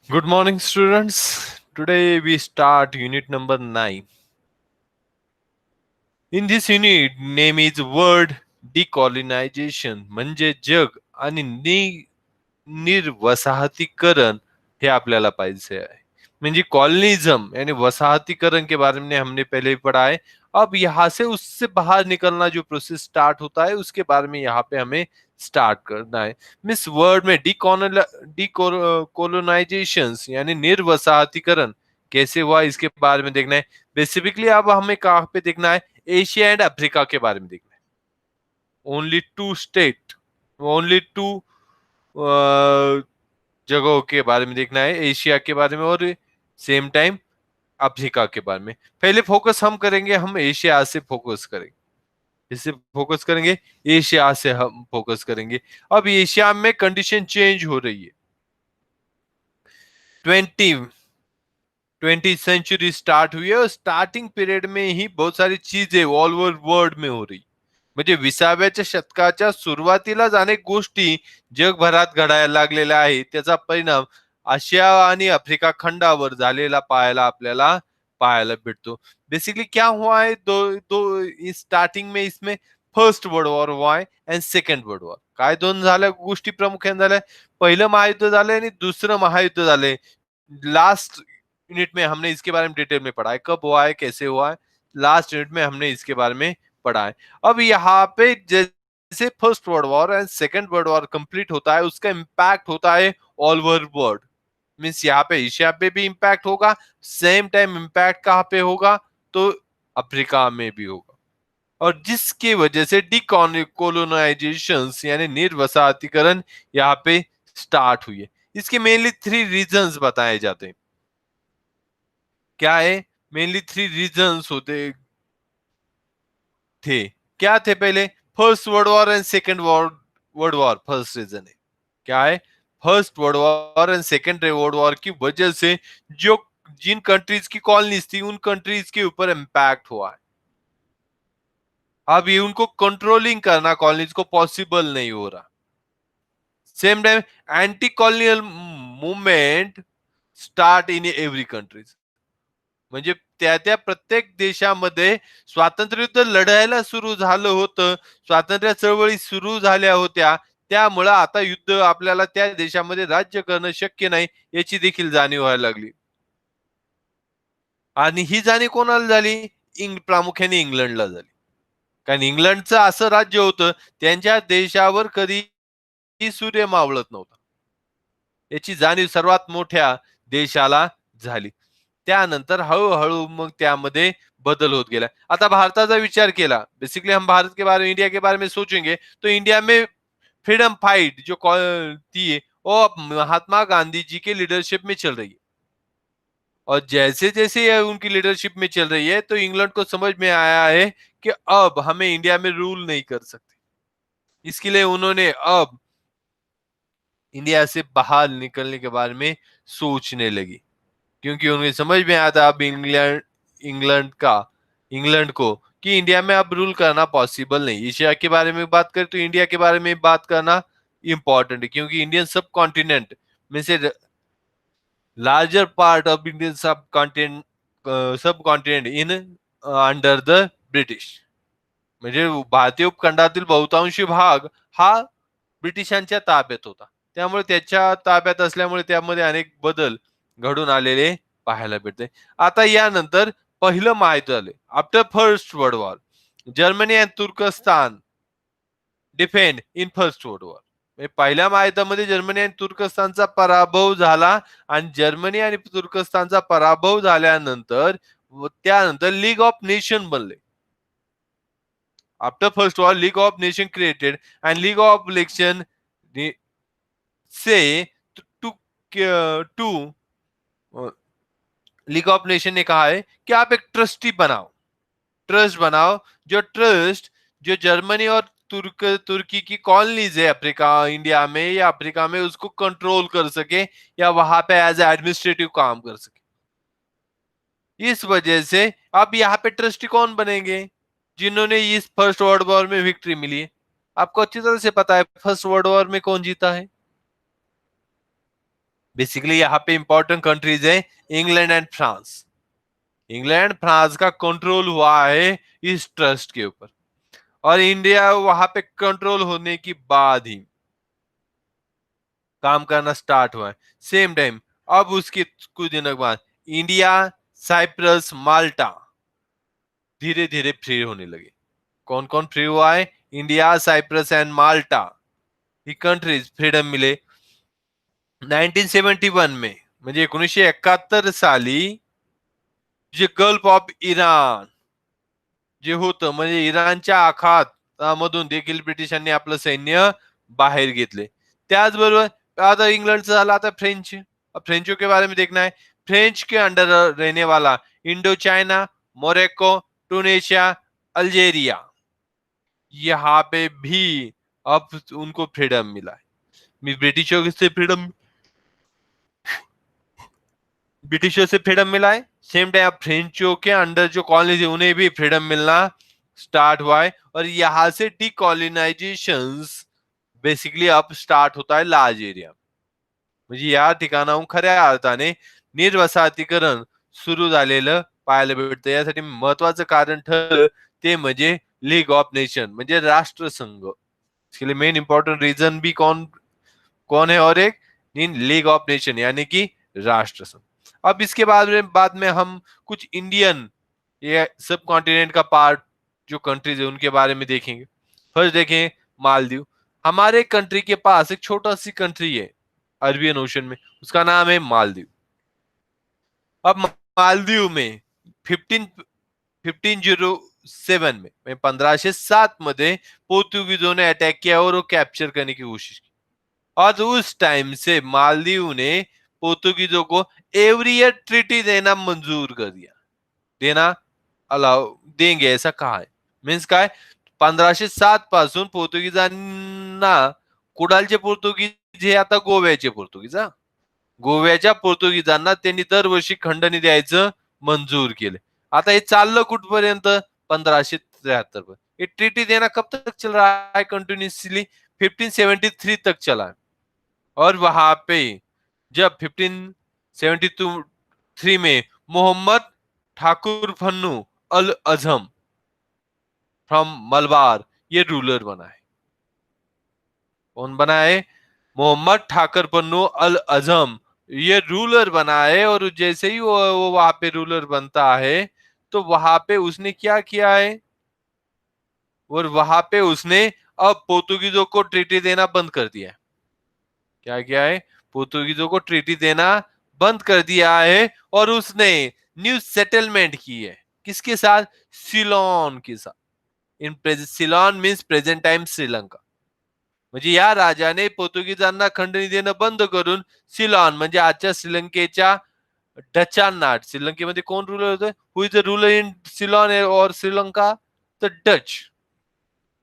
Good morning, students. Today we start unit number 9. In this unit, name is word decolonization म्हणजे जग आणि निर्वसाहतीकरण हे आपल्याला पाहिजे है म्हणजे कॉलोनिज्म यानी वसाहतीकरण के बारे में हमने पहले ही पढ़ा है। अब यहाँ से उससे बाहर निकलना जो प्रोसेस स्टार्ट होता है उसके बारे में यहाँ पे हमें स्टार्ट करना है। मिस वर्ड में डीकोलोनाइजेशन यानी निर्वसाहतीकरण कैसे हुआ इसके बारे में देखना है। बेसिकली अब हमें कहाँ पे देखना है, एशिया एंड अफ्रीका के बारे में देखना है। Only two state, only two जगहों के बारे में देखना है, एशिया के बारे में और सेम टाइम अफ्रीका के बारे में। पहले फोकस हम करेंगे, हम एशिया से फोकस करेंगे। इससे फोकस करेंगे, एशिया से हम फोकस करेंगे। अब एशिया में कंडीशन चेंज हो रही है। 20 सेंचुरी स्टार्ट हुई है और स्टार्टिंग पीरियड में ही बहुत सारी चीजें ऑल ओव्हर वर्ल्ड में हो रही म्हणजे 20व्या शतकाच्या सुरुवातीलाच अनेक गोष्टी जगभरात घडायला लागलेल्या आहेत। त्याचा परिणाम आशिया आणि आफ्रिका खंडावर झालेला आपल्याला पाहायला भेटतो। बेसिकली क्या हुआ है, दो दो स्टार्टिंग में इसमें फर्स्ट वर्ल्ड वॉर हुआ है एंड सेकंड वर्ल्ड वॉर। काय दोन झाल्या गोष्टी प्रामुख्याने झाल्या, पहिलं महायुद्ध झालंय आणि दुसरं महायुद्ध झालंय। लास्ट यूनिट में हमने इसके बारे में डिटेल में पढ़ा है, कब हुआ है, कैसे हुआ है। लास्ट यूनिट में हमने इसके बारे में पढ़ा है। अब यहाँ पे जैसे first world war and second world war complete होता है, उसका इम्पैक्ट होता है ऑल ओवर वर्ल्ड। मीन्स यहाँ पे एशिया पे भी इम्पैक्ट होगा, सेम टाइम इम्पैक्ट कहाँ पे होगा, तो अफ्रीका में भी होगा। और जिसकी वजह से डीकोलोनाइजेशन यानी निर्वसाहतीकरण यहाँ पे स्टार्ट हुई है। इसके मेनली 3 रीजंस बताए जाते हैं। क्या है, मेनली 3 रीजंस होते थे। क्या थे पहले, first world war and second world war. First reason है क्या है, first world war and second world war की वजह से जो जिन कंट्रीज की कॉलोनीज थी उन कंट्रीज के ऊपर इम्पैक्ट हुआ है। अब ये उनको कंट्रोलिंग करना कॉलोनीज को पॉसिबल नहीं हो रहा। Same time anti colonial movement start in every countries म्हणजे त्या त्या प्रत्येक देशामध्ये स्वातंत्र्ययुद्ध लढायला सुरू झालं होतं, स्वातंत्र्य चळवळी सुरू झाल्या होत्या। त्यामुळे आता युद्ध आपल्याला त्या देशामध्ये राज्य करणं शक्य नाही याची देखील जाणीव व्हायला लागली। आणि ही जाणीव कोणाला झाली, प्रामुख्याने इंग्लंडला झाली। कारण इंग्लंडचं असं राज्य होतं त्यांच्या देशावर कधी सूर्य मावळत नव्हता, याची जाणीव सर्वात मोठ्या देशाला झाली। त्यानंतर हळूहळू मग त्यामध्ये बदल होत गेला। आता भारताचा विचार केला, बेसिकली हम भारत के बारे में, इंडिया के बारे में सोचेंगे तो इंडिया में फ्रीडम फाइट जो थी वो महात्मा गांधी जी के लीडरशिप में चल रही है। और जैसे जैसे ये उनकी लीडरशिप में चल रही है तो इंग्लैंड को समझ में आया है कि अब हमें इंडिया में रूल नहीं कर सकते। इसके लिए उन्होंने अब इंडिया से बाहर निकलने के बारे में सोचने लगी, क्योंकि उन्हें समझ में आया था अब इंग्लैंड का इंग्लैंड को कि इंडिया में अब रूल करना पॉसिबल नहीं। एशिया के बारे में बात करें तो इंडिया के बारे में बात करना इंपॉर्टेंट है, क्योंकि इंडियन सब कॉन्टिनेंट में से लार्जर पार्ट ऑफ इंडियन सब continent in under the British म्हणजे भारतीय उपखंडातील बहुतांशी भाग हा ब्रिटिशांच्या ताब्यात होता। त्यामुळे त्याच्या ताब्यात असल्यामुळे त्यामध्ये अनेक बदल घडून आलेले पाहायला भेटते। आता यानंतर पहिलं महायुद्ध झाले, after first world war Germany and तुर्कस्तान defend in first world war. पहिल्या महायुद्धामध्ये जर्मनी आणि तुर्कस्तानचा पराभव झाला आणि जर्मनी आणि तुर्कस्तानचा पराभव झाल्यानंतर त्यानंतर लीग ऑफ नेशन बनले। After first war league of nation created and league of nation से टू लीग ऑफ नेशन ने कहा है कि आप एक ट्रस्टी बनाओ, ट्रस्ट बनाओ, जो ट्रस्ट जो जर्मनी और तुर्की की कॉलोनीज है अफ्रीका इंडिया में या अफ्रीका में उसको कंट्रोल कर सके या वहां पे एज एडमिनिस्ट्रेटिव काम कर सके। इस वजह से अब यहाँ पे ट्रस्टी कौन बनेंगे, जिन्होंने इस फर्स्ट वर्ल्ड वॉर में विक्ट्री मिली है। आपको अच्छी तरह से पता है फर्स्ट वर्ल्ड वॉर में कौन जीता है, बेसिकली यहाँ पे इंपॉर्टेंट कंट्रीज है England and France. England France का कंट्रोल हुआ है इस ट्रस्ट के ऊपर, और इंडिया वहां पे कंट्रोल होने की बाद ही काम करना स्टार्ट हुआ है। सेम टाइम अब उसके कुछ दिनों बाद इंडिया, साइप्रस, माल्टा धीरे धीरे फ्री होने लगे। कौन कौन फ्री हुआ है? इंडिया, साइप्रस एंड माल्टा, ही कंट्रीज फ्रीडम मिले 1971 में, म्हणजे 1971 साली जे गल्फ ऑफ इराण जे होतं, म्हणजे इराणच्या आखातामधून देखील ब्रिटिशांनी आपलं सैन्य बाहेर घेतले। त्याचबरोबर आता इंग्लंडचं झालं, आता फ्रेंच। फ्रेंचों के बारे में देखना है। फ्रेंच के अंडर रहने वाला इंडो चाइना, मोरक्को, टूनेशिया, अल्जेरिया, यहाँ पे भी अब उनको फ्रीडम मिला है। ब्रिटिशों से फ्रीडम ब्रिटिशों से फ्रीडम मिला है, सेम टाइम फ्रेंचों के अंडर जो कॉलोनीज है उन्हें भी फ्रीडम मिलना स्टार्ट हुआ है, और यहां से डिकॉलोनाइजेशन बेसिकली अब स्टार्ट होता है लार्ज एरिया। म्हणजे या ठिकाणाहून खऱ्या अर्थाने निर्वसाहतीकरण सुरू झालेलं पाहायला भेटतं। यासाठी महत्वाचं कारण ठरलं ते म्हणजे लीग ऑफ नेशन, म्हणजे राष्ट्रसंघ। इसके लिए मेन इंपॉर्टेंट रीजन भी कौन कौन है, और एक इन लीग ऑफ नेशन यानी कि राष्ट्र संघ। अब इसके बाद में हम कुछ इंडियन ये सब कॉन्टिनेंट का पार्ट जो कंट्रीज है उनके बारे में देखेंगे। फर्स्ट देखें मालदीव। हमारे कंट्री के पास एक छोटा सी कंट्री है अरबियन ओशन में, उसका नाम है मालदीव। अब मालदीव में 1507 में 1507 मध्ये पोर्तुगीजों ने अटैक किया और वो कैप्चर करने की कोशिश की, और उस टाइम से मालदीव ने पोर्तुगीजों को एवरी ईयर ट्रीटी देना मंजूर कर दिया। देना अलाउ देंगे ऐसा कहा है। मीन्स काय 1507 पासून पोर्तुगीजांना, कुडालचे पोर्तुगीज हे आता गोव्याचे पोर्तुगीज, गोव्याच्या पोर्तुगीजांना त्यांनी दरवर्षी खंडणी द्यायचं मंजूर केले। आता हे चाललं कुठपर्यंत? 1573 पर। ये ट्रीटी देना कब तक चल रहा है? कंटिन्यूसली 1573 तक चला है। और वहां पे जब 1573 में मोहम्मद ठाकुर फन्नू अल अजम फ्रॉम मलबार ये रूलर बना है। कौन बना है? मोहम्मद ठाकर पन्नू अल अजम ये रूलर बना है। और जैसे ही वो वहां पे रूलर बनता है तो वहां पे उसने क्या किया है, और वहां पे उसने अब पोर्तुगीजों को ट्रीटी देना बंद कर दिया है। क्या किया है? पोर्तुगीजों को ट्रीटी देना बंद कर दिया है, और उसने न्यू सेटलमेंट की है। किसके साथ? सिलोन के साथ। In Ceylon means present time Sri Lanka. म्हणजे या राजाने पोर्तुगीजांना खंडणी देणं बंद करून सिलॉन म्हणजे आजच्या श्रीलंकेच्या डचांना, श्रीलंकेमध्ये कोण रूलर होतं? Who is the ruler in Ceylon और Sri Lanka? The Dutch.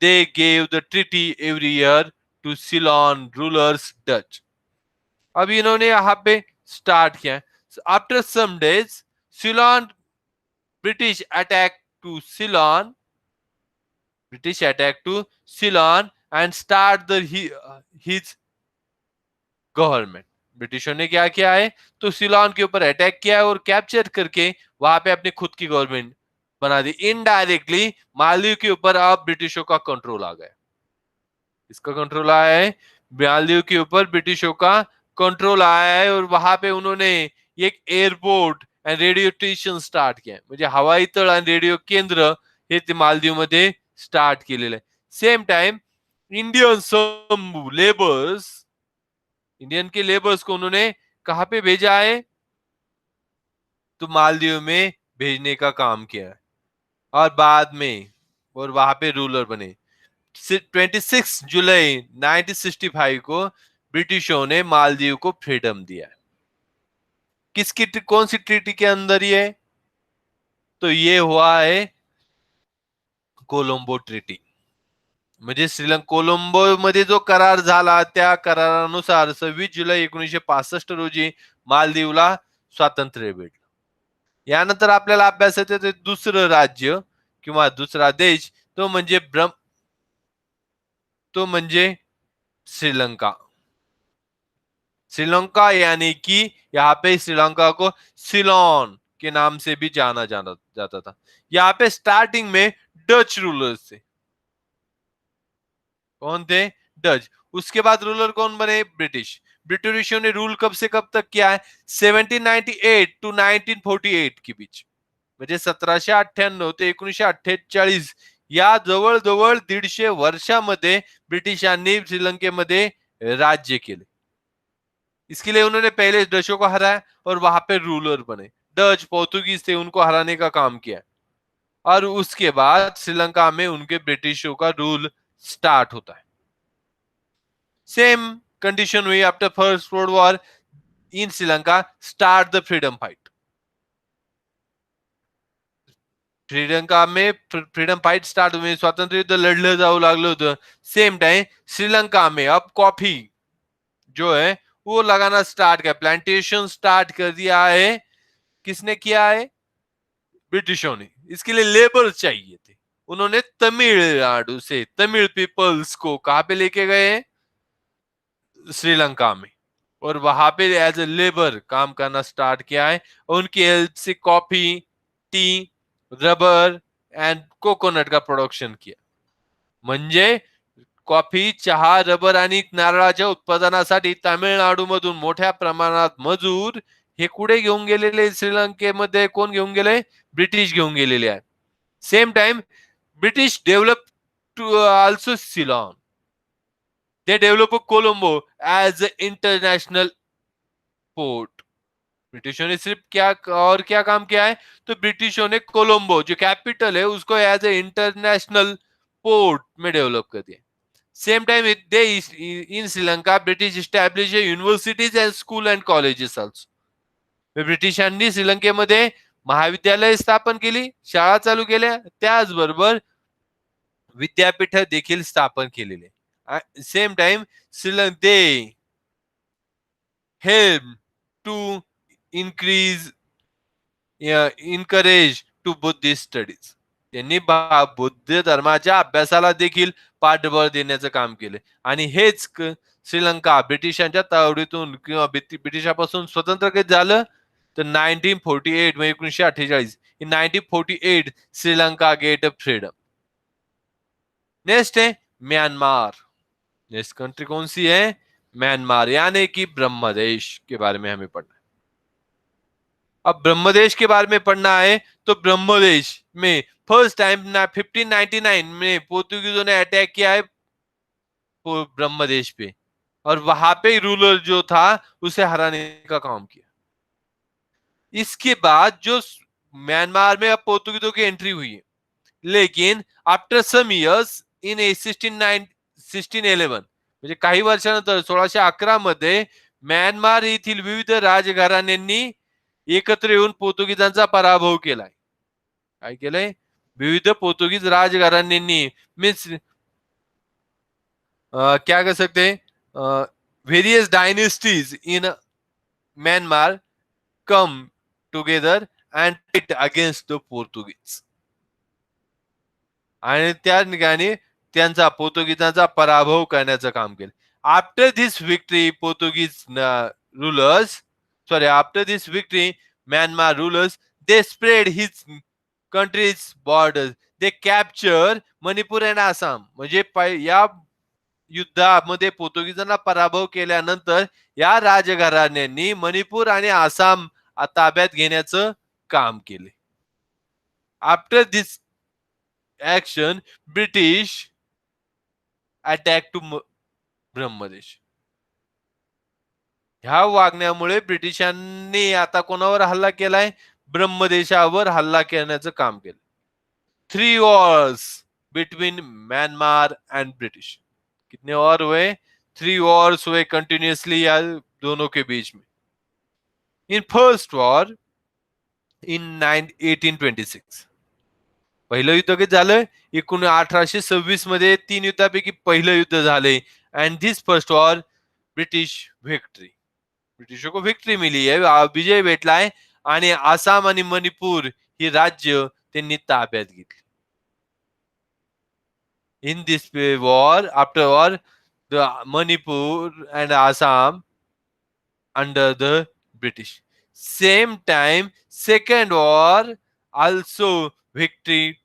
They gave the treaty every year to Ceylon rulers Dutch. अब इन्होंने यहाँ पे स्टार्ट किया। After some days Ceylon British attack to Ceylon British attack to Ceylon and start his government. ब्रिटिशों ने क्या किया है? तो सिलोन के ऊपर अटैक किया है और कैप्चर करके वहां पे अपनी खुद की गवर्नमेंट बना दी। इनडायरेक्टली मालदीव के ऊपर अब ब्रिटिशों का कंट्रोल आ गया। इसका कंट्रोल आया है, मालदीव के ऊपर ब्रिटिशों का कंट्रोल आया है, और वहां पे उन्होंने एक airport and radio station start किया है। म्हणजे हवाई तळ आणि रेडिओ केंद्र हे ते मालदीव मध्ये स्टार्ट केलेलं आहे। सेम टाइम इंडियन सम लेबर्स, इंडियन के लेबर्स को उन्होंने कहां पे भेजा है? तो मालदीव में भेजने का काम किया है, और बाद में और वहां पे रूलर बने। 26 जुलाई 1965 को ब्रिटिशों ने मालदीव को फ्रीडम दिया है। किसकी कौन सी ट्रीटी के अंदर ये? तो ये हुआ है कोलंबो ट्रीटी। म्हणजे श्रीलंका कोलंबो मध्ये जो करार झाला त्या करारानुसार 26 जुलै 1965 रोजी मालदीवला स्वातंत्र्य भेटलं। यानंतर आपल्याला अभ्यासात येते दुसरं राज्य किंवा दुसरा देश, तो म्हणजे श्रीलंका। श्रीलंका यानी कि यहाँ पे श्रीलंका को सिलोन के नाम से भी जाना जाता था। यहाँ पे स्टार्टिंग में डच रूलर्स थे। कौन थे? डच। उसके बाद रूलर कौन बने? ब्रिटिश। ब्रिटिशों ने रूल कब से कब तक किया है? 1798 टू 1948 के बीच, म्हणजे 1798 ते 1948 या जवळ-जवळ 150 वर्षामध्ये ब्रिटिशांनी श्रीलंकेमध्ये राज्य केले। इसके लिए उन्होंने पहले डचों को हराया और वहां पे रूलर बने। डच, पोर्तुगीज थे, उनको हराने का काम किया और उसके बाद श्रीलंका में उनके ब्रिटिशों का रूल स्टार्ट होता है। सेम कंडीशन हुई after first world war in Sri Lanka, start the freedom fight. Sri Lanka में फ्रीडम फाइट स्टार्ट हुई, स्वातंत्र्य युद्ध लढलं जाऊ लागलं होतं। सेम टाइम श्रीलंका में अब कॉफी जो है वो लगाना स्टार्ट किया, प्लांटेशन स्टार्ट कर दिया है। किसने किया है? ब्रिटिशों ने। इसके लिए लेबर चाहिए थे। उन्होंने तमिलनाडु से तमिल पीपल्स को कहां पे लेके गए? श्रीलंका में, और वहां पे एज ए लेबर काम करना स्टार्ट किया है। उनकी हेल्प से coffee, T, rubber and coconut का प्रोडक्शन किया। म्हणजे कॉफी, चहा, रबर आणि नारळाच्या उत्पादनासाठी तामिळनाडूमधून मोठ्या प्रमाणात मजूर हे कुठे घेऊन गेलेले? श्रीलंकेमध्ये कोण घेऊन गेले? ब्रिटिश घेऊन गेलेले आहे। Same time British develop to also Ceylon. They develop Colombo as international port. ब्रिटिशों ने सिर्फ क्या और क्या काम किया है? तो ब्रिटिशों ने कोलंबो जो कैपिटल है उसको एज ए इंटरनेशनल पोर्ट में डेवलप कर दिया। Same time they in Sri Lanka British establish universities and school and colleges also. ब्रिटिशांनी श्रीलंकेमध्ये महाविद्यालय स्थापन केली, शाळा चालू केल्या, त्याचबरोबर विद्यापीठ देखील स्थापन केलेले। Same time Sri Lanka they help to increase encourage to Buddhist studies। त्यांनी बुद्ध धर्माच्या अभ्यासाला देखील पाठबळ देण्याचं काम केले आणि हेच श्रीलंका ब्रिटिशांच्या तावडीतून किंवा ब्रिटिशापासून स्वतंत्र कधी झालं? तर 1948 म्हणजे 1948 इन 1948 श्रीलंका गेट फ्रीडम। नेक्स्ट है म्यांमार। नेक्स्ट कंट्री कौन सी है? म्यांमार, यानी कि ब्रह्मदेश के बारे में हमें पढ़ना है। अब ब्रह्मदेश के बारे में पढ़ना है तो ब्रह्मदेश में फर्स्ट टाइम 1599 में पोर्तुगीजों ने अटैक किया है ब्रह्मदेश पे और वहां पे रूलर जो था उसे हराने का काम किया। इसके बाद जो म्यांमार में अब पोर्तुगीजों की एंट्री हुई है, लेकिन आफ्टर सम इयर्स इन 1611 म्हणजे काही वर्षानंतर 1611 मध्ये म्यानमार येथील विविध राजघराण्यांनी एकत्र येऊन पोर्तुगीजांचा पराभव केलाय। काय केलंय? विविध पोर्तुगीज राजघराण्यांनी मीन्स क्या कह सकते हैं, various dynasties in Myanmar come together and fight against the Portuguese आणि त्या ठिकाणी त्यांचा पोर्तुगीजांचा पराभव करण्याचं काम केलं। After this victory Portuguese rulers after this victory Myanmar rulers they spread his countries borders, they capture Manipur and Assam. म्हणजे या युद्धामध्ये पोर्तुगीजांना पराभव केल्यानंतर या राजघराण्यांनी मणिपूर आणि आसाम ताब्यात घेण्याचं काम केले। After this action British attack to Brahmadesh. ह्या वागण्यामुळे ब्रिटिशांनी आता कोणावर हल्ला केलाय? ब्रह्मदेशावर हल्ला करण्याचं काम केलं। 3 wars between Myanmar and British. कितने वॉर हुए? 3 wars हुए कंटिन्यूअसली या दोनों के बीच में। इन फर्स्ट वॉर इन 1826 पहिलं युद्ध कधी झालं? 1826 मध्ये 3 युद्धापैकी पहिलं युद्ध झाले and this first war British victory. ब्रिटिशों को विक्ट्री मिली है, विजय भेटलाय आणि आसाम आणि मणिपूर ही राज्य त्यांनी ताब्यात घेतली। In this war after war the Manipur and Assam under the British. Same time, Second War also victory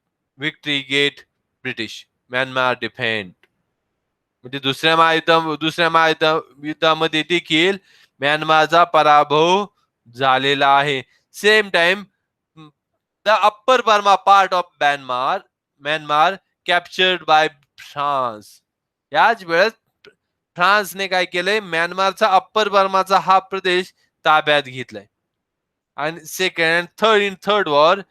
get British. Myanmar defend. म्हणजे युद्धामध्ये देखील म्यानमारचा पराभव झालेला आहे. Same time the upper Burma part of Myanmar captured by France. याच वेळेस फ्रान्सने काय केलंय, म्यानमारचा अप्पर बर्माचा हा प्रदेश ताब्यात घेतलाय. आणि second third war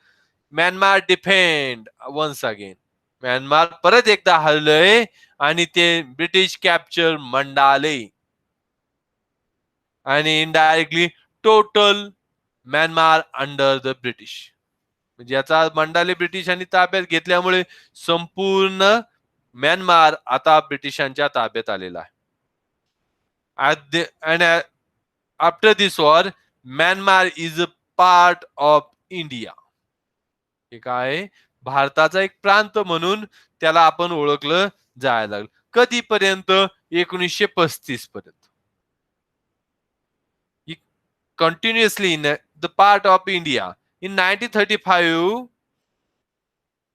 Myanmar defend once again. Myanmar परत एकदा हरलंय आणि ते ब्रिटिश कॅप्चर मंडाले आणि indirectly total Myanmar under the British. म्हणजे याचा मंडाले ब्रिटिशांनी ताब्यात घेतल्यामुळे संपूर्ण म्यानमार आता ब्रिटिशांच्या ताब्यात आलेला आहे. After this war Myanmar is a part of India. हे काय, भारताचा एक प्रांत म्हणून त्याला आपण ओळखलं जायला लागलं. कधीपर्यंत? 1935 पर्यंत. Continuously in the part of India. In 1935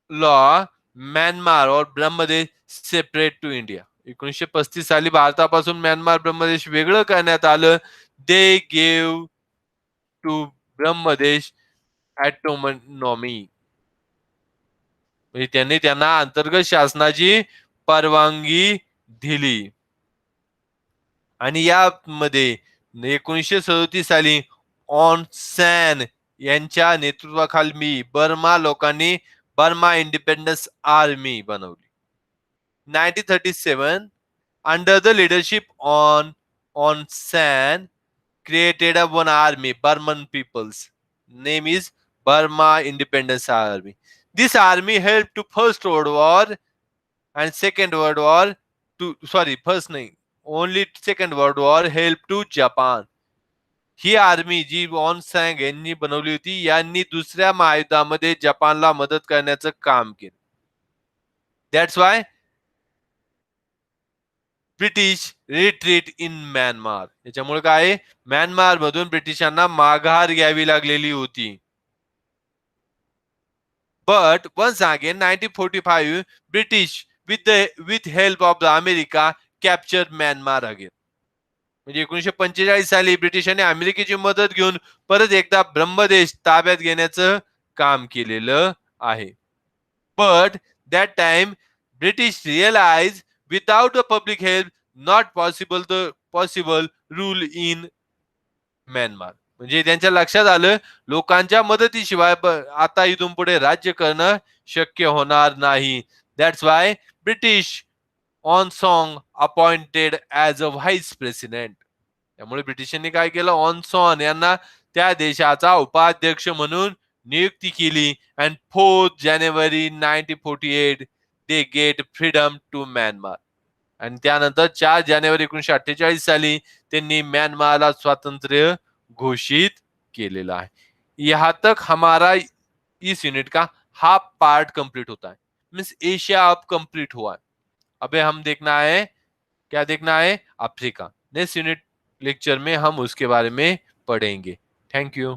law Myanmar और ब्रह्मदेश सेपरेट टू इंडिया. 1935 साली भारतापासून म्यानमार ब्रह्मदेश वेगळं करण्यात आलं. They gave to Brahmadesh autonomy. म्हणजे त्यांनी त्यांना अंतर्गत शासनाची परवानगी दिली. आणि यामध्ये 1937 साली ऑन सॅन यांच्या नेतृत्वाखाली बर्मा लोकांनी बर्मा इंडिपेंडन्स आर्मी बनवली. 1937 under the leadership on San created one army, Burman peoples. Name is Burma Independence Army. This army helped to First World War and Second World War first नाही, only Second World War helped to Japan. ही army जी Aung San यांनी बनवली होती, यांनी दुसऱ्या महायुद्धामध्ये जपानला मदत करण्याचं काम केलं. दॅट्स वाय ब्रिटिश रिट्रीट इन म्यानमार. याच्यामुळे काय, म्यानमार मधून ब्रिटिशांना माघार घ्यावी लागलेली होती. But once again 1945 British with help of the America capture Myanmar again. म्हणजे 1945 साली ब्रिटिशांनी अमेरिकेची मदत घेऊन परत एकदा ब्रह्मदेश ताब्यात घेण्याचं काम केलेलं आहे. But that time British realized without the public help not possible rule in Myanmar. म्हणजे त्यांच्या लक्षात आलं, लोकांच्या मदतीशिवाय आता इथून पुढे राज्य करणं शक्य होणार नाही. That's why British Aung San appointed as a vice president. त्यामुळे ब्रिटिशांनी काय केलं, ऑन सॉन यांना त्या देशाचा उपाध्यक्ष म्हणून नियुक्ती केली. अँड 4 जानेवारी 1948 they get freedom to Myanmar. आणि त्यानंतर 4 जानेवारी 1948 साली त्यांनी म्यानमारला स्वातंत्र्य घोषित केलेला है. यहाँ तक हमारा इस यूनिट का हाफ पार्ट कंप्लीट होता है. मीन्स एशिया अब कंप्लीट हुआ है. अबे हम देखना है, क्या देखना है, अफ्रीका. नेक्स्ट यूनिट लेक्चर में हम उसके बारे में पढ़ेंगे. Thank you.